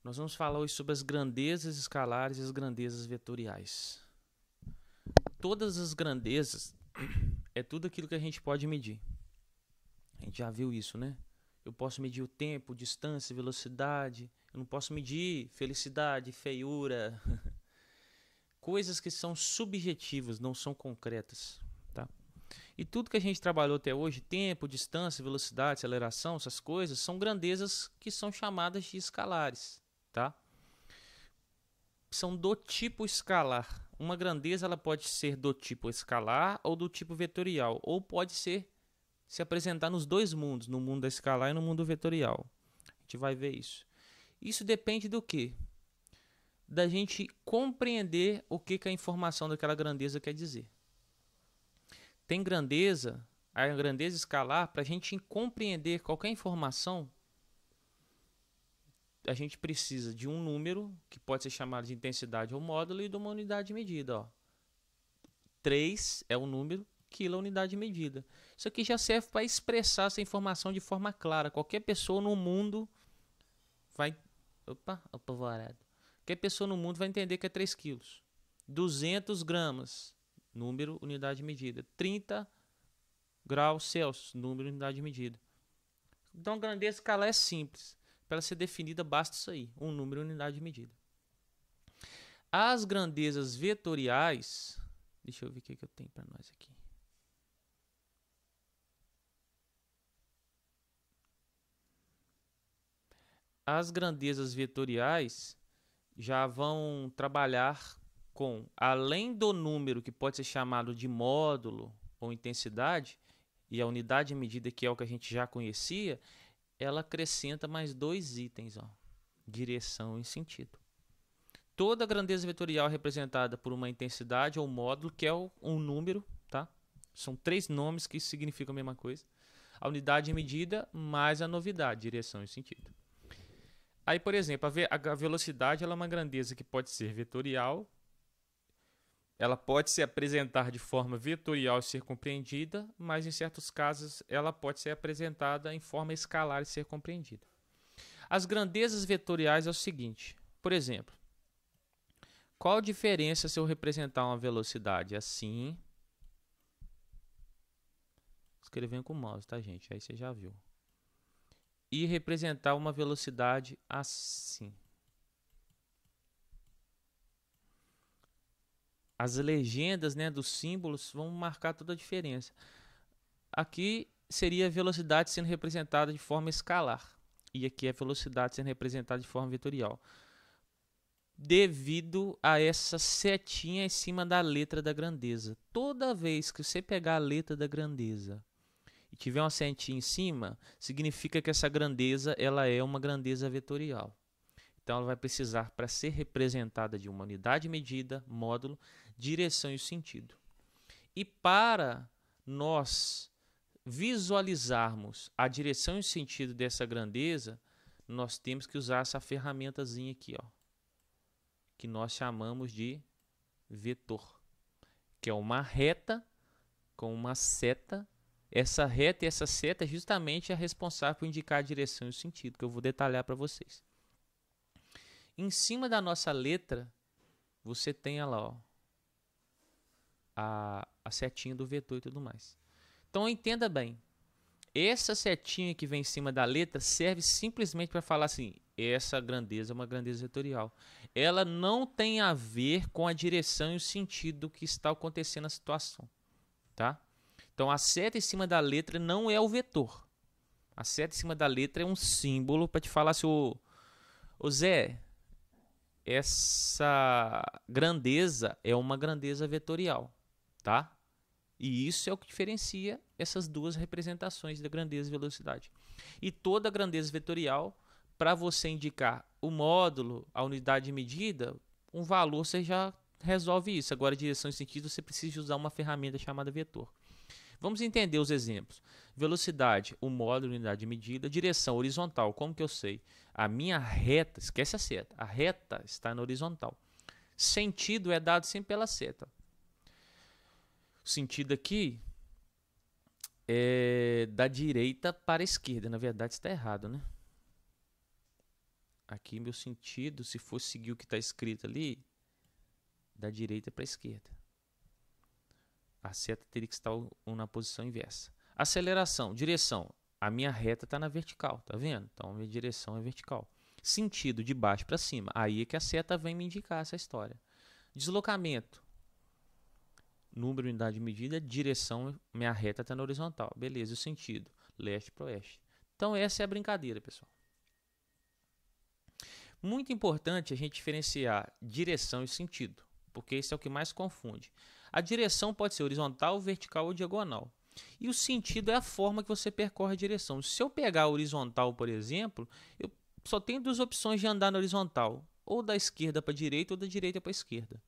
Nós vamos falar hoje sobre as grandezas escalares e as grandezas vetoriais. Todas as grandezas é tudo aquilo que a gente pode medir. A gente já viu isso, né? Eu posso medir o tempo, distância, velocidade. Eu não posso medir felicidade, feiura. Coisas que são subjetivas, não são concretas, tá? E tudo que a gente trabalhou até hoje, tempo, distância, velocidade, aceleração, essas coisas, são grandezas que são chamadas de escalares, tá? São do tipo escalar. Uma grandeza ela pode ser do tipo escalar ou do tipo vetorial, ou pode se apresentar nos dois mundos, no mundo da escalar e no mundo vetorial. A gente vai ver isso. Isso depende do quê? Da gente compreender o que a informação daquela grandeza quer dizer. Tem grandeza, a grandeza escalar, para a gente compreender qualquer informação, a gente precisa de um número, que pode ser chamado de intensidade ou módulo, e de uma unidade de medida. Ó. 3 é o número, quilo é a unidade de medida. Isso aqui já serve para expressar essa informação de forma clara. Qualquer pessoa no mundo vai... Opa, apavorado. Qualquer pessoa no mundo vai entender que é 3 quilos. 200 gramas, número, unidade de medida. 30 graus Celsius, número, unidade de medida. Então a grandeza escalar é simples. Para ela ser definida, basta isso aí, um número, unidade de medida. As grandezas vetoriais, deixa eu ver o que eu tenho para nós aqui. As grandezas vetoriais já vão trabalhar com, além do número que pode ser chamado de módulo ou intensidade, e a unidade de medida que é o que a gente já conhecia, ela acrescenta mais dois itens, ó, direção e sentido. Toda grandeza vetorial é representada por uma intensidade ou módulo, que é um número, tá? São 3 nomes que significam a mesma coisa. A unidade de medida mais a novidade, direção e sentido. Aí, por exemplo, a velocidade ela é uma grandeza que pode ser vetorial, ela pode se apresentar de forma vetorial e ser compreendida, mas em certos casos ela pode ser apresentada em forma escalar e ser compreendida. As grandezas vetoriais é o seguinte, por exemplo, qual a diferença se eu representar uma velocidade assim, escrevendo com o mouse, tá, gente? Aí você já viu. E representar uma velocidade assim. As legendas, né, dos símbolos vão marcar toda a diferença. Aqui seria a velocidade sendo representada de forma escalar. E aqui é a velocidade sendo representada de forma vetorial. Devido a essa setinha em cima da letra da grandeza. Toda vez que você pegar a letra da grandeza e tiver uma setinha em cima, significa que essa grandeza ela é uma grandeza vetorial. Então ela vai precisar, para ser representada, de uma unidade de medida, módulo, direção e sentido. E para nós visualizarmos a direção e o sentido dessa grandeza, nós temos que usar essa ferramentazinha aqui, ó, que nós chamamos de vetor, que é uma reta com uma seta. Essa reta e essa seta é justamente a responsável por indicar a direção e o sentido, que eu vou detalhar para vocês. Em cima da nossa letra, você tem lá, ó, a setinha do vetor e tudo mais. Então entenda bem, essa setinha que vem em cima da letra serve simplesmente para falar assim, essa grandeza é uma grandeza vetorial. Ela não tem a ver com a direção e o sentido do que está acontecendo na situação, tá? Então a seta em cima da letra não é o vetor. A seta em cima da letra é um símbolo para te falar assim, ô Zé, essa grandeza é uma grandeza vetorial, tá? E isso é o que diferencia essas duas representações da grandeza e velocidade. E toda grandeza vetorial, para você indicar o módulo, a unidade de medida, um valor você já resolve isso. Agora, direção e sentido, você precisa usar uma ferramenta chamada vetor. Vamos entender os exemplos. Velocidade, o módulo, unidade de medida. Direção, horizontal. Como que eu sei? A minha reta, esquece a seta. A reta está na horizontal. Sentido é dado sempre pela seta. O sentido aqui é da direita para a esquerda. Na verdade, está errado, né? Aqui meu sentido, se for seguir o que está escrito ali, da direita para a esquerda. A seta teria que estar na posição inversa. Aceleração, direção. A minha reta está na vertical, tá vendo? Então a minha direção é vertical. Sentido, de baixo para cima. Aí é que a seta vem me indicar essa história. Deslocamento. Número, unidade de medida, direção, minha reta está na horizontal. Beleza, o sentido, leste para oeste. Então essa é a brincadeira, pessoal. Muito importante a gente diferenciar direção e sentido, porque isso é o que mais confunde. A direção pode ser horizontal, vertical ou diagonal. E o sentido é a forma que você percorre a direção. Se eu pegar a horizontal, por exemplo, eu só tenho duas opções de andar na horizontal, ou da esquerda para a direita ou da direita para a esquerda.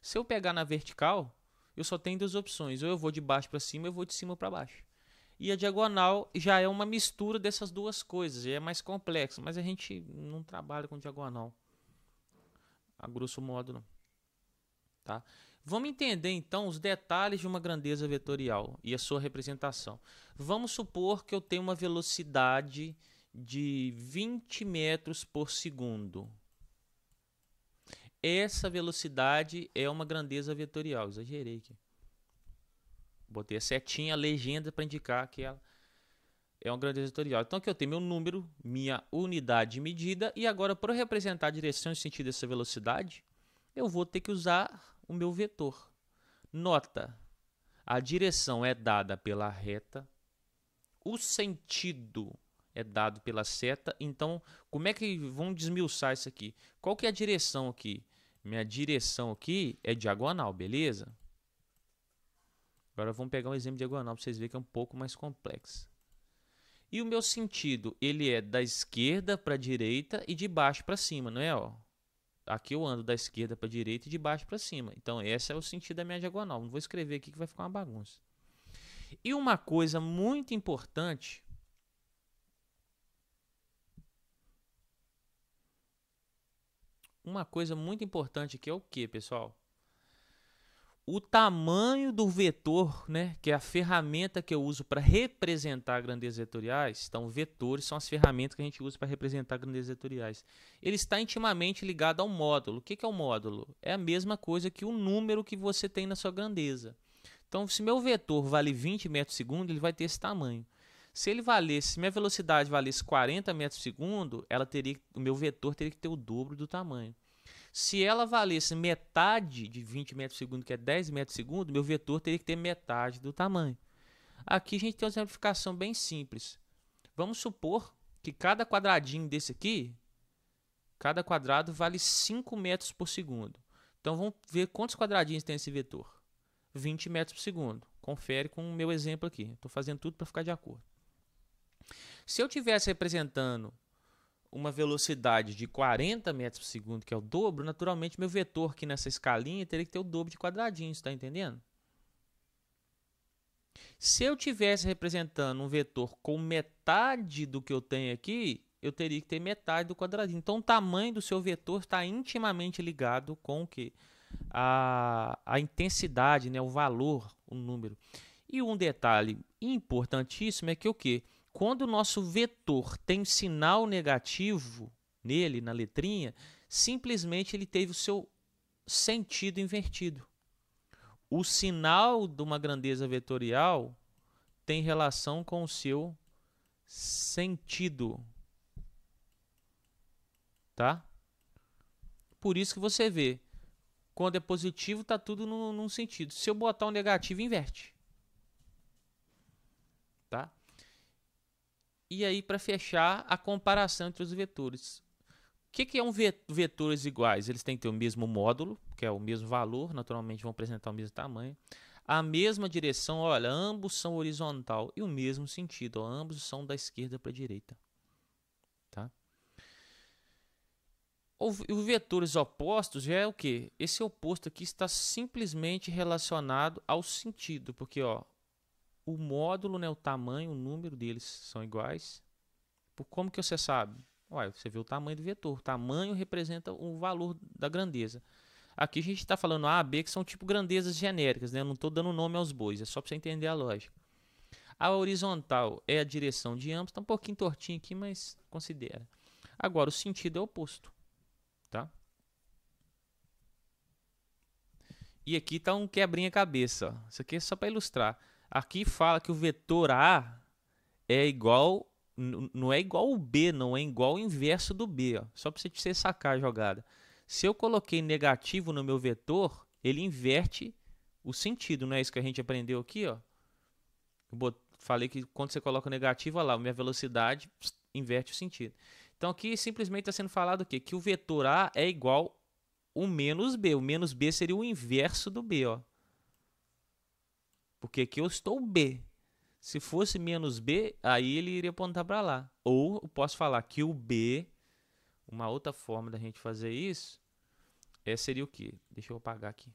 Se eu pegar na vertical, eu só tenho duas opções, ou eu vou de baixo para cima ou eu vou de cima para baixo. E a diagonal já é uma mistura dessas duas coisas, é mais complexo, mas a gente não trabalha com diagonal, a grosso modo não. Tá? Vamos entender então os detalhes de uma grandeza vetorial e a sua representação. Vamos supor que eu tenho uma velocidade de 20 metros por segundo. Essa velocidade é uma grandeza vetorial. Exagerei aqui. Botei a setinha, a legenda para indicar que ela é uma grandeza vetorial. Então aqui eu tenho meu número, minha unidade de medida, e agora para representar a direção e sentido dessa velocidade, eu vou ter que usar o meu vetor. Nota, a direção é dada pela reta, o sentido é dado pela seta. Então, como é que vamos desmiuçar isso aqui? Qual que é a direção aqui? Minha direção aqui é diagonal, beleza? Agora vamos pegar um exemplo diagonal para vocês verem que é um pouco mais complexo. E o meu sentido, ele é da esquerda para a direita e de baixo para cima, não é? Ó? Aqui eu ando da esquerda para a direita e de baixo para cima. Então, esse é o sentido da minha diagonal. Não vou escrever aqui que vai ficar uma bagunça. E uma coisa muito importante... aqui é o que, pessoal? O tamanho do vetor, né, que é a ferramenta que eu uso para representar grandezas vetoriais. Então, vetores são as ferramentas que a gente usa para representar grandezas vetoriais. Ele está intimamente ligado ao módulo. O que é o módulo? É a mesma coisa que o número que você tem na sua grandeza. Então, se meu vetor vale 20 metros por segundo, ele vai ter esse tamanho. Se minha velocidade valesse 40 metros por segundo, o meu vetor teria que ter o dobro do tamanho. Se ela valesse metade de 20 metros por segundo, que é 10 metros por segundo, meu vetor teria que ter metade do tamanho. Aqui a gente tem uma exemplificação bem simples. Vamos supor que cada quadradinho desse aqui, cada quadrado vale 5 metros por segundo. Então vamos ver quantos quadradinhos tem esse vetor. 20 metros por segundo. Confere com o meu exemplo aqui. Estou fazendo tudo para ficar de acordo. Se eu estivesse representando uma velocidade de 40 metros por segundo, que é o dobro, naturalmente meu vetor aqui nessa escalinha teria que ter o dobro de quadradinhos, está entendendo? Se eu estivesse representando um vetor com metade do que eu tenho aqui, eu teria que ter metade do quadradinho. Então o tamanho do seu vetor está intimamente ligado com o quê? A intensidade, né? O valor, o número. E um detalhe importantíssimo é que o quê? Quando o nosso vetor tem sinal negativo nele, na letrinha, simplesmente ele teve o seu sentido invertido. O sinal de uma grandeza vetorial tem relação com o seu sentido. Tá? Por isso que você vê, quando é positivo, está tudo num sentido. Se eu botar um negativo, inverte. Tá? E aí, para fechar, a comparação entre os vetores. O que é um vetores iguais? Eles têm que ter o mesmo módulo, que é o mesmo valor, naturalmente vão apresentar o mesmo tamanho. A mesma direção, olha, ambos são horizontal e o mesmo sentido, ó, ambos são da esquerda para a direita. Tá? Os vetores opostos já é o quê? Esse oposto aqui está simplesmente relacionado ao sentido, porque ó, o módulo, né, o tamanho, o número deles são iguais. Como que você sabe? Ué, você vê o tamanho do vetor. O tamanho representa o valor da grandeza. Aqui a gente está falando A, B, que são tipo grandezas genéricas, né? Eu não estou dando nome aos bois, é só para você entender a lógica. A horizontal é a direção de ambos. Está um pouquinho tortinho aqui, mas considera. Agora, o sentido é o oposto, tá? E aqui está um quebrinha-cabeça, ó. Isso aqui é só para ilustrar. Aqui fala que o vetor A é igual, não é igual ao B, não é igual ao inverso do B, ó. Só para você sacar a jogada. Se eu coloquei negativo no meu vetor, ele inverte o sentido, não é isso que a gente aprendeu aqui, ó? Falei que quando você coloca o negativo, olha lá, minha velocidade inverte o sentido. Então aqui simplesmente está sendo falado o quê? Que o vetor A é igual o menos B. O menos B seria o inverso do B, ó. Porque aqui eu estou B. Se fosse menos B, aí ele iria apontar para lá. Ou eu posso falar que o B, uma outra forma da gente fazer isso, seria o quê? Deixa eu apagar aqui.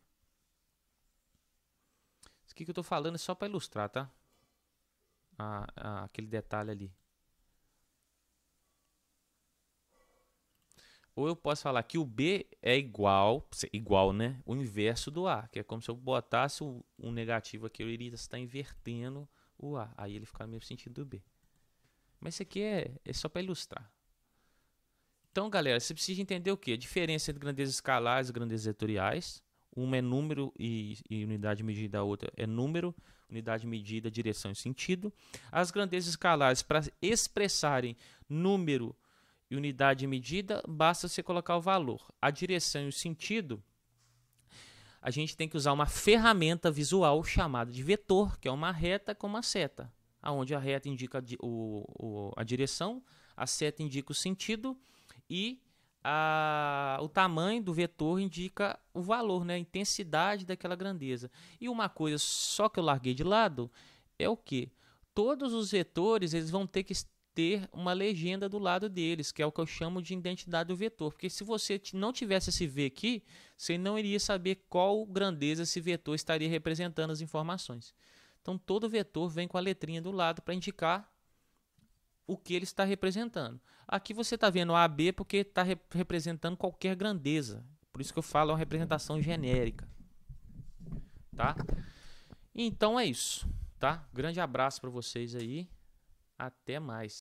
Isso aqui que eu estou falando é só para ilustrar, tá? Aquele detalhe ali. Ou eu posso falar que o B é igual, né? O inverso do A, que é como se eu botasse um negativo aqui, eu iria estar invertendo o A. Aí ele fica no mesmo sentido do B. Mas isso aqui é só para ilustrar. Então, galera, você precisa entender o quê? A diferença entre grandezas escalares e grandezas vetoriais. Uma é número e unidade de medida, a outra é número, unidade de medida, direção e sentido. As grandezas escalares, para expressarem número e unidade de medida, basta você colocar o valor. A direção e o sentido, a gente tem que usar uma ferramenta visual chamada de vetor, que é uma reta com uma seta, onde a reta indica a direção, a seta indica o sentido e o tamanho do vetor indica o valor, né? A intensidade daquela grandeza. E uma coisa só que eu larguei de lado é o que? Todos os vetores eles vão ter que ter uma legenda do lado deles, que é o que eu chamo de identidade do vetor. Porque se você não tivesse esse V aqui, você não iria saber qual grandeza esse vetor estaria representando as informações. Então, todo vetor vem com a letrinha do lado para indicar o que ele está representando. Aqui você está vendo AB porque está representando qualquer grandeza. Por isso que eu falo uma representação genérica. Tá? Então é isso. Tá? Grande abraço para vocês aí. Até mais.